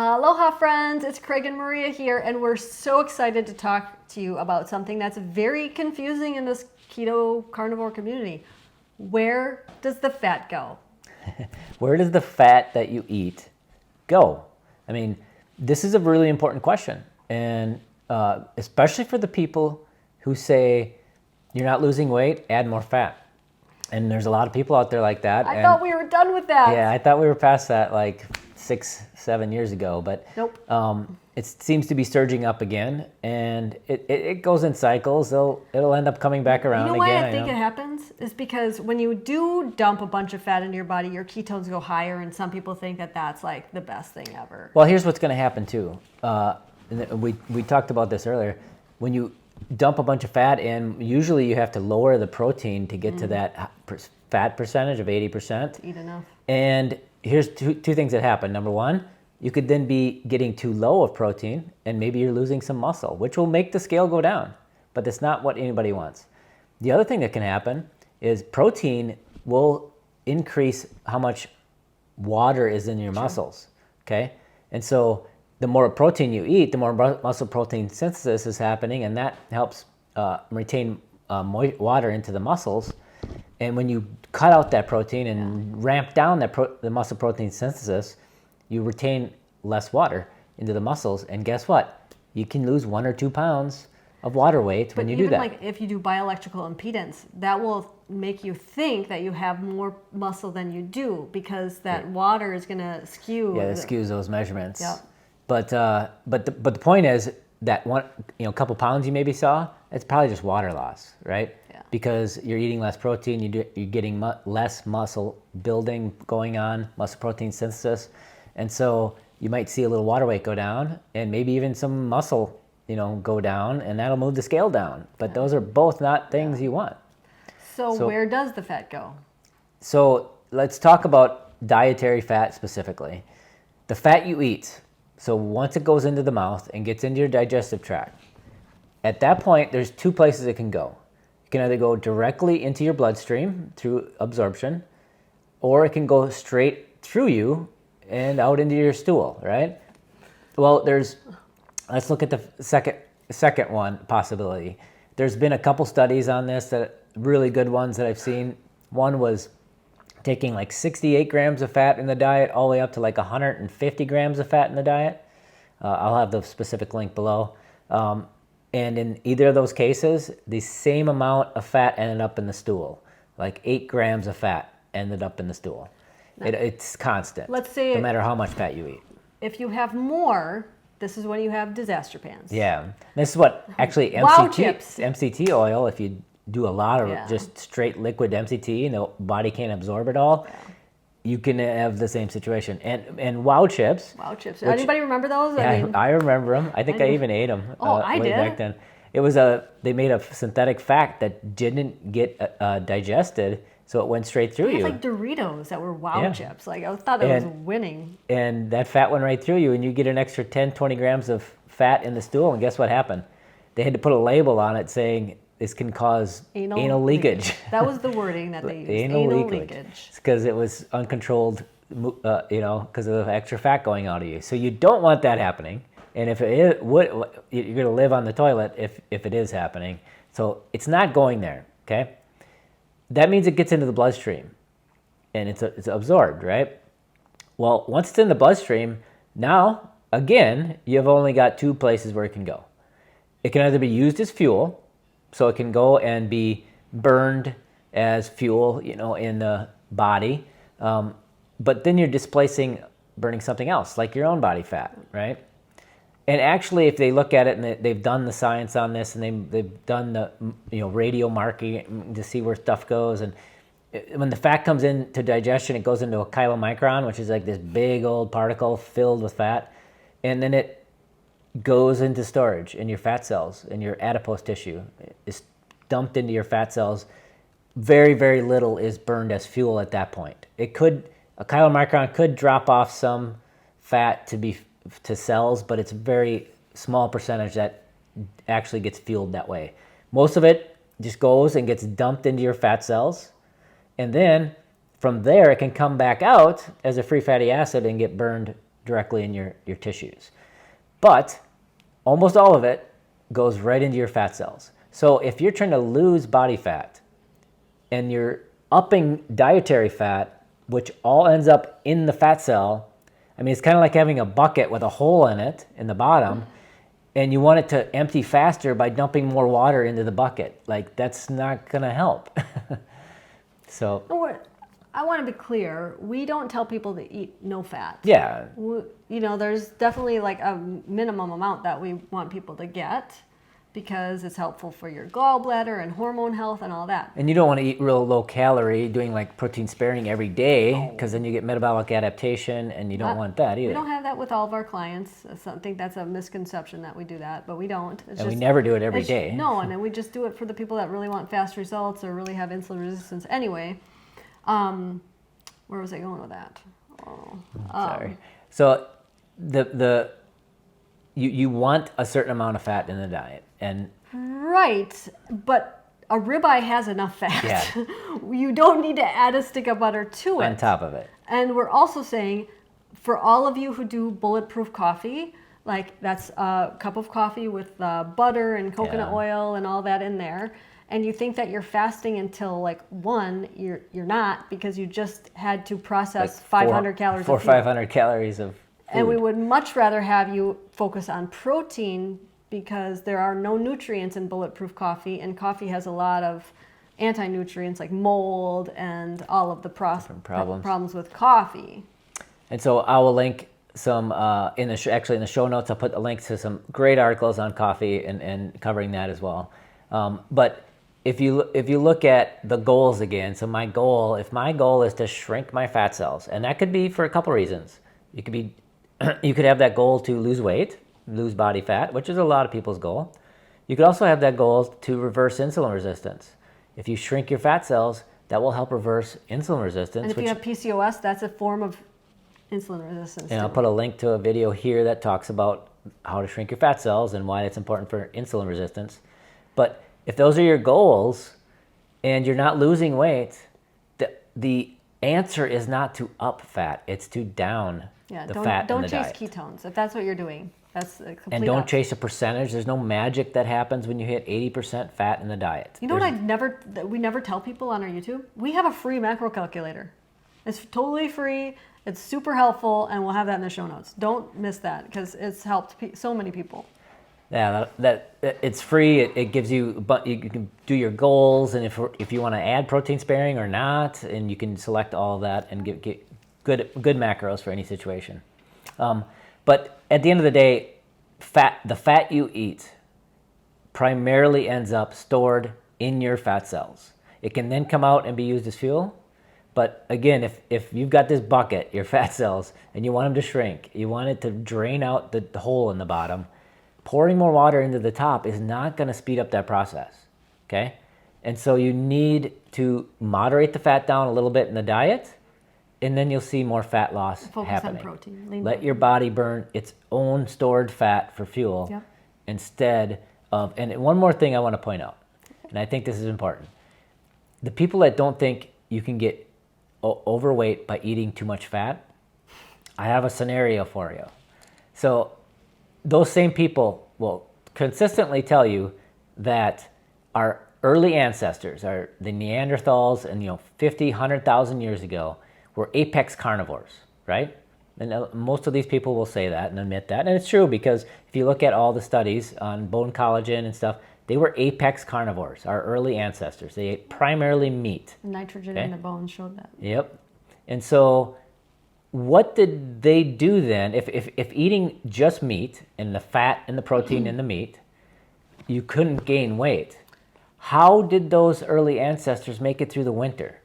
Aloha friends, it's Craig and Maria here, and we're so excited to talk to you about something that's very confusing in this keto carnivore community. Where does the fat go? Where does the fat that you eat go? I mean, this is a really important question, and especially for the people who say, you're not losing weight, add more fat. And there's a lot of people out there like that. I thought we were done with that. Yeah, I thought we were past that like 6-7 years ago, but nope. It seems to be surging up again, and it goes in cycles. It'll end up coming back around again. You know why I think it happens? Is because when you do dump a bunch of fat into your body, your ketones go higher, and some people think that that's like the best thing ever. Well, here's what's going to happen too. We talked about this earlier. When you dump a bunch of fat in, usually you have to lower the protein to get to that fat percentage of 80%. Eat enough. And here's two things that happen. Number one, you could then be getting too low of protein, and maybe you're losing some muscle, which will make the scale go down. But that's not what anybody wants. The other thing that can happen is protein will increase how much water is in your muscles. Okay? And so the more protein you eat, the more muscle protein synthesis is happening, and that helps retain water into the muscles. And when you cut out that protein and ramp down the muscle protein synthesis, you retain less water into the muscles. And guess what? You can lose 1 or 2 pounds of water weight when you do that. But even like if you do bioelectrical impedance, that will make you think that you have more muscle than you do, because that water is going to skew. Yeah, it skews those measurements. Yeah. But the point is that couple pounds you maybe saw, it's probably just water loss, right? Yeah. Because you're eating less protein, you're getting less muscle building going on, muscle protein synthesis, and so you might see a little water weight go down, and maybe even some muscle, go down, and that'll move the scale down. But those are both not things you want. So where does the fat go? So let's talk about dietary fat specifically. The fat you eat. So once it goes into the mouth and gets into your digestive tract, at that point, there's 2 places it can go. It can either go directly into your bloodstream through absorption, or it can go straight through you and out into your stool, right? Well, let's look at the second one possibility. There's been a couple studies on this, that really good ones that I've seen. One was taking like 68 grams of fat in the diet all the way up to like 150 grams of fat in the diet. I'll have the specific link below. And in either of those cases, the same amount of fat ended up in the stool. Like 8 grams of fat ended up in the stool. It's constant. Let's say no matter how much fat you eat. If you have more, this is when you have disaster pans. Yeah. This is what actually MCT oil, if you do a lot of just straight liquid MCT and the body can't absorb it all, you can have the same situation. And Wow Chips. Wow Chips. Anybody remember those? Yeah, I remember them. I think I even ate them I way did. back then. It was they made a synthetic fat that didn't get digested, so it went straight through you. It's like Doritos that were Wow Chips. Like I thought it was winning. And that fat went right through you, and you get an extra 10, 20 grams of fat in the stool, and guess what happened? They had to put a label on it saying this can cause anal leakage. That was the wording that they used. Anal leakage. It's because it was uncontrolled, because of the extra fat going out of you. So you don't want that happening. And if it is, you're going to live on the toilet if it is happening. So it's not going there, okay? That means it gets into the bloodstream, and it's absorbed, right? Well, once it's in the bloodstream, now, again, you've only got 2 places where it can go. It can either be used as fuel, so it can go and be burned as fuel, in the body. But then you're burning something else, like your own body fat, right? And actually, if they look at it, and they've done the science on this, and they've done the radio marking to see where stuff goes, and when the fat comes into digestion, it goes into a chylomicron, which is like this big old particle filled with fat, and then it goes into storage in your fat cells, in your adipose tissue. It's dumped into your fat cells. Very, very little is burned as fuel at that point. A chylomicron could drop off some fat to cells, but it's a very small percentage that actually gets fueled that way. Most of it just goes and gets dumped into your fat cells, and then from there it can come back out as a free fatty acid and get burned directly in your tissues. But almost all of it goes right into your fat cells. So if you're trying to lose body fat and you're upping dietary fat, which all ends up in the fat cell, I mean, it's kind of like having a bucket with a hole in it in the bottom, and you want it to empty faster by dumping more water into the bucket. Like, that's not going to help. So I want to be clear. We don't tell people to eat no fat. yeah, There's definitely like a minimum amount that we want people to get because it's helpful for your gallbladder and hormone health and all that. and you don't want to eat real low calorie, doing like protein sparing every day, because then you get metabolic adaptation, and you don't want that either. We don't have that with all of our clients. I think that's a misconception that we do that, but we don't. And we never do it every day. No, and we just do it for the people that really want fast results or really have insulin resistance anyway. Where was I going with that? Sorry. So you want a certain amount of fat in the diet, and Right, but a ribeye has enough fat. Yeah. You don't need to add a stick of butter to it. on top of it. And we're also saying, for all of you who do bulletproof coffee, like that's a cup of coffee with butter and coconut Yeah. oil and all that in there, and you think that you're fasting until like 1, you're not, because you just had to process 500 calories of food. 500 calories of food. And we would much rather have you focus on protein, because there are no nutrients in bulletproof coffee, and coffee has a lot of anti-nutrients like mold and all of the problems with coffee. And so I will link some in the show notes. I'll put a link to some great articles on coffee and covering that as well. But if you look at the goals again, so if my goal is to shrink my fat cells, and that could be for a couple reasons. You could have that goal to lose weight, lose body fat, which is a lot of people's goal. You could also have that goal to reverse insulin resistance. If you shrink your fat cells, that will help reverse insulin resistance. And if you have PCOS, that's a form of insulin resistance. And I'll put a link to a video here that talks about how to shrink your fat cells and why it's important for insulin resistance. But if those are your goals and you're not losing weight, the answer is not to up fat, it's to down the fat in the diet. Don't chase ketones if that's what you're doing. That's a complete And don't opposite. chase a percentage. There's no magic that happens when you hit 80% fat in the diet. You know what we never tell people on our YouTube? We have a free macro calculator. It's totally free. It's super helpful, and we'll have that in the show notes. Don't miss that, because it's helped so many people. Yeah, that it's free. It gives you, but you can do your goals, and if you want to add protein sparing or not, and you can select all of that and get good macros for any situation. But at the end of the day, the fat you eat primarily ends up stored in your fat cells. It can then come out and be used as fuel. But again, if you've got this bucket, your fat cells, and you want them to shrink, you want it to drain out the hole in the bottom, pouring more water into the top is not going to speed up that process, okay? And so you need to moderate the fat down a little bit in the diet, and then you'll see more fat loss Focus happening. on protein. Let your body burn its own stored fat for fuel. Yep. Instead of, and one more thing I want to point out, and I think this is important. The people that don't think you can get overweight by eating too much fat, I have a scenario for you. So those same people will consistently tell you that our early ancestors, the Neanderthals, and 50, 100,000 years ago, were apex carnivores, right? And most of these people will say that and admit that. And it's true, because if you look at all the studies on bone collagen and stuff, they were apex carnivores, our early ancestors. They ate primarily meat. Nitrogen in the bones showed that. Yep. And so what did they do then? If eating just meat and the fat and the protein in the meat, you couldn't gain weight. How did those early ancestors make it through the winter?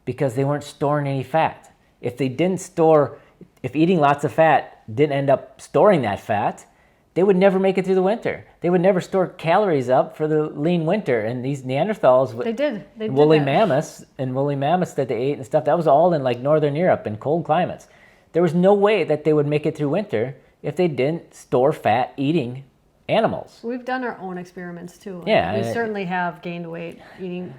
Because they weren't storing any fat. If eating lots of fat didn't end up storing that fat, they would never make it through the winter. They would never store calories up for the lean winter. And these Neanderthals, They did woolly that. mammoths that they ate and stuff, that was all in like Northern Europe in cold climates. There was no way that they would make it through winter if they didn't store fat eating animals. We've done our own experiments too. Yeah, We certainly have gained weight eating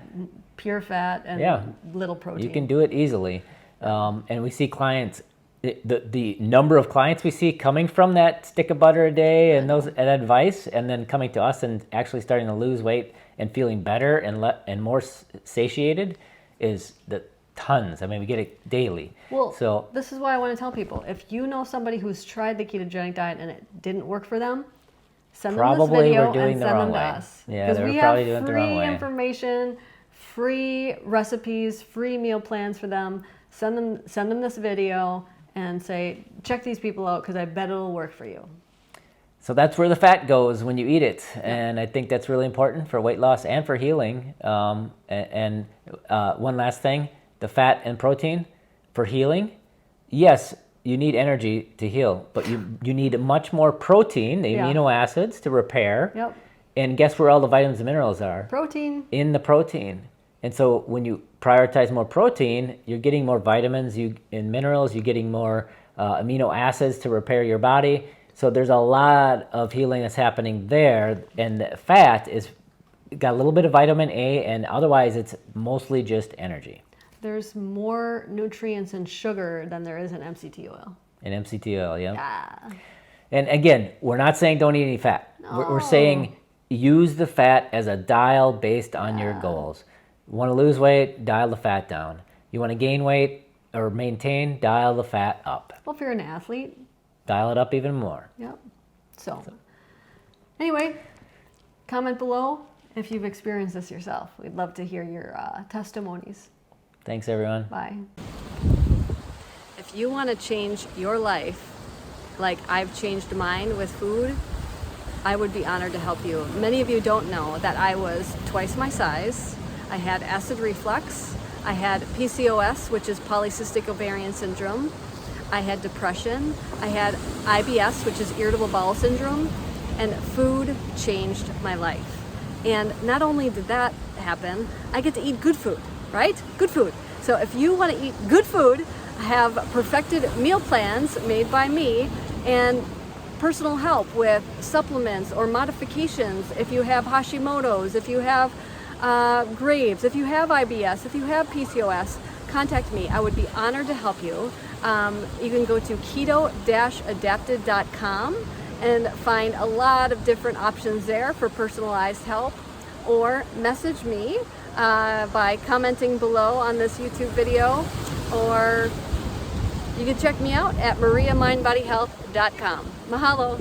pure fat and little protein. You can do it easily. And we see clients the number of clients we see coming from that stick of butter a day and those and advice, and then coming to us and actually starting to lose weight and feeling better and more satiated is the tons. I mean, we get it daily. Well, so this is why I want to tell people, if you know somebody who's tried the ketogenic diet and it didn't work for them, send them this video and send them to us. Yeah, because we probably have doing it the wrong way. Free information, free recipes, free meal plans for them. Send them this video and say, check these people out because I bet it'll work for you. So that's where the fat goes when you eat it, and I think that's really important for weight loss and for healing. And one last thing, the fat and protein for healing. Yes, you need energy to heal, but you need much more protein, the amino acids to repair. Yep. And guess where all the vitamins and minerals are? Protein. In the protein. And so when you prioritize more protein, you're getting more vitamins and minerals, you're getting more amino acids to repair your body. So there's a lot of healing that's happening there, and the fat is got a little bit of vitamin A, and otherwise it's mostly just energy. There's more nutrients in sugar than there is in MCT oil. In MCT oil, yeah. Yeah. And again, we're not saying don't eat any fat. No. We're saying use the fat as a dial based on your goals. You want to lose weight, dial the fat down. You want to gain weight or maintain, dial the fat up. Well, if you're an athlete, dial it up even more. Yep. So anyway, comment below if you've experienced this yourself. We'd love to hear your testimonies. Thanks, everyone. Bye. If you want to change your life like I've changed mine with food, I would be honored to help you. Many of you don't know that I was twice my size. I had acid reflux. I had PCOS, which is polycystic ovarian syndrome. I had depression. I had IBS, which is irritable bowel syndrome, and food changed my life. And not only did that happen, I get to eat good food, right? Good food. So if you want to eat good food, I have perfected meal plans made by me and personal help with supplements or modifications if you have Hashimoto's, if you have Graves, if you have IBS, if you have PCOS, contact me. I would be honored to help you. You can go to keto-adapted.com and find a lot of different options there for personalized help, or message me by commenting below on this YouTube video, or you can check me out at mariamindbodyhealth.com. Mahalo.